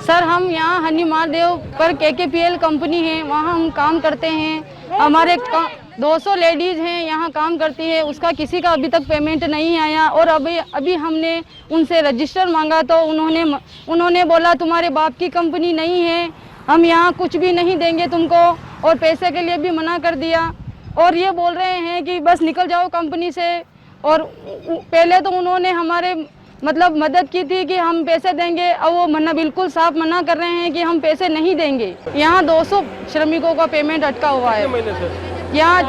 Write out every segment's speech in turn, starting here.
Sir हम यहाँ हनी महादेव पर केकेपीएल कंपनी है, वहाँ हम काम करते हैं। हमारे 200 लेडीज हैं यहाँ काम करती है, उसका किसी का अभी तक पेमेंट नहीं आया। और अभी हमने उनसे रजिस्टर मांगा तो उन्होंने बोला तुम्हारे बाप की कंपनी नहीं है, हम यहाँ कुछ भी नहीं देंगे तुमको, और पैसे के लिए भी मना कर दिया। और ये बोल रहे हैं कि बस निकल जाओ कंपनी से। और पहले तो उन्होंने हमारे मतलब मदद की थी कि हम पैसे देंगे, अब वो बिल्कुल साफ मना कर रहे हैं कि हम पैसे नहीं देंगे। यहाँ 200 श्रमिकों का पेमेंट अटका हुआ है। यहाँ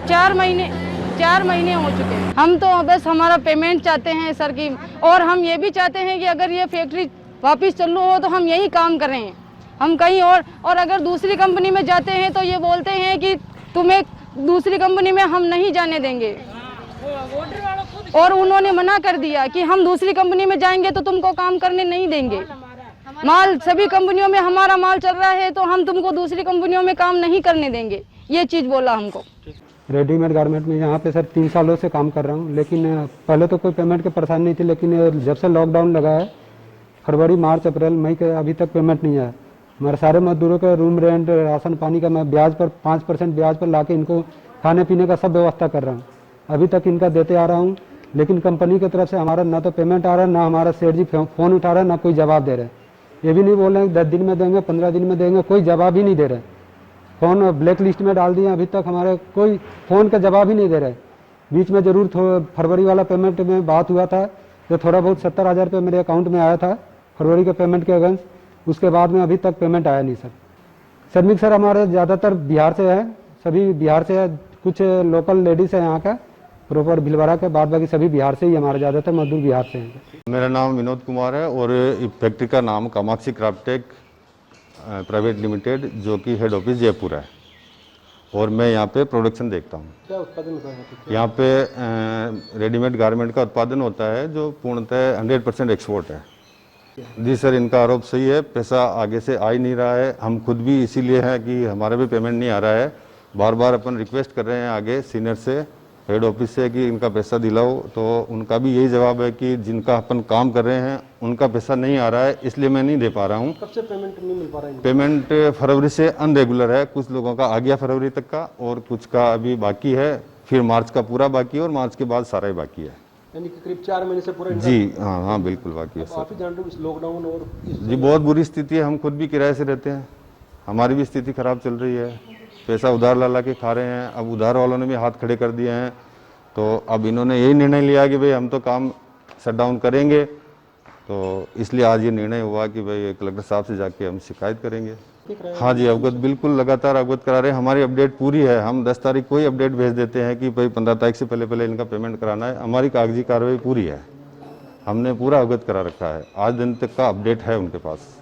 4 महीने हो चुके हैं। हम तो बस हमारा पेमेंट चाहते हैं सर की, और हम ये भी चाहते हैं कि अगर ये फैक्ट्री वापस चालू हो तो हम यही काम करें, हम कहीं और अगर दूसरी कंपनी में जाते हैं तो ये बोलते हैं कि तुम्हें दूसरी कंपनी में हम नहीं जाने देंगे। और उन्होंने मना कर दिया कि हम दूसरी कंपनी में जाएंगे तो तुमको काम करने नहीं देंगे। माल सभी कंपनियों में हमारा माल चल रहा है तो हम तुमको दूसरी कंपनियों में काम नहीं करने देंगे, ये चीज़ बोला हमको। रेडीमेड गारमेंट में यहाँ पे सर 3 सालों से काम कर रहा हूँ, लेकिन पहले तो कोई पेमेंट की परेशानी नहीं थी, लेकिन जब से लॉकडाउन लगा है फरवरी, मार्च, अप्रैल, मई के अभी तक पेमेंट नहीं आया। हमारे सारे मजदूरों का रूम रेंट, राशन पानी का मैं ब्याज पर 5% ब्याज पर लाके इनको खाने पीने का सब व्यवस्था कर रहा हूँ। अभी तक इनका देते आ रहा हूँ, लेकिन कंपनी की तरफ से हमारा ना तो पेमेंट आ रहा है, ना हमारा सेठ जी फ़ोन उठा रहा है, ना कोई जवाब दे रहे। ये भी नहीं बोल रहे हैं 10 दिन में देंगे, 15 दिन में देंगे, कोई जवाब ही नहीं दे रहे। फ़ोन ब्लैक लिस्ट में डाल दिए, अभी तक हमारे कोई फ़ोन का जवाब ही नहीं दे रहे। बीच में ज़रूर फरवरी वाला पेमेंट में बात हुआ था, जो थोड़ा बहुत 70,000 रुपये मेरे अकाउंट में आया था फरवरी के पेमेंट के अगेंस्ट, उसके बाद में अभी तक पेमेंट आया नहीं सर। श्रमिक सर हमारे ज़्यादातर बिहार से है, सभी बिहार से है, कुछ लोकल लेडीज़ है यहाँ का प्रॉपर भिलवाड़ा के, बाद बाकी सभी बिहार से ही, हमारे ज़्यादातर मजदूर बिहार से हैं। मेरा नाम विनोद कुमार है और फैक्ट्री का नाम कामाक्षी क्राफ्टेक प्राइवेट लिमिटेड, जो कि हेड ऑफिस जयपुर है, और मैं यहाँ पे प्रोडक्शन देखता हूँ। क्या उत्पादन होता है यहाँ पे? रेडीमेड गारमेंट का उत्पादन होता है जो पूर्णतः 100% एक्सपोर्ट है। जी सर, इनका आरोप सही है, पैसा आगे से आ ही नहीं रहा है। हम खुद भी इसीलिए हैं कि हमारा भी पेमेंट नहीं आ रहा है। बार बार अपन रिक्वेस्ट कर रहे हैं आगे सीनियर से, हेड ऑफिस से, कि इनका पैसा दिलाओ, तो उनका भी यही जवाब है कि जिनका अपन काम कर रहे हैं उनका पैसा नहीं आ रहा है, इसलिए मैं नहीं दे पा रहा हूँ। कब से पेमेंट नहीं मिल पा रहा है? पेमेंट फरवरी से अनरेगुलर है, कुछ लोगों का आ गया फरवरी तक का और कुछ का अभी बाकी है, फिर मार्च का पूरा बाकी है और मार्च के बाद सारा ही बाकी है। यानी कि करीब 4 महीने से पूरा? जी हाँ बिल्कुल बाकी है सर। आप ही जान रहे हो इस लॉकडाउन और जी बहुत बुरी स्थिति है, हम खुद भी किराए से रहते हैं, हमारी भी स्थिति खराब चल रही है, पैसा उधार ला के खा रहे हैं। अब उधार वालों ने भी हाथ खड़े कर दिए हैं, तो अब इन्होंने यही निर्णय लिया कि भाई हम तो काम शट डाउन करेंगे, तो इसलिए आज ये निर्णय हुआ कि भाई कलेक्टर साहब से जाके हम शिकायत करेंगे। हाँ जी, अवगत, बिल्कुल लगातार अवगत करा रहे हैं, हमारी अपडेट पूरी है। हम 10 तारीख को ही अपडेट भेज देते हैं कि भाई 15 तारीख से पहले इनका पेमेंट कराना है। हमारी कागजी कार्रवाई पूरी है, हमने पूरा अवगत करा रखा है, आज दिन तक का अपडेट है उनके पास।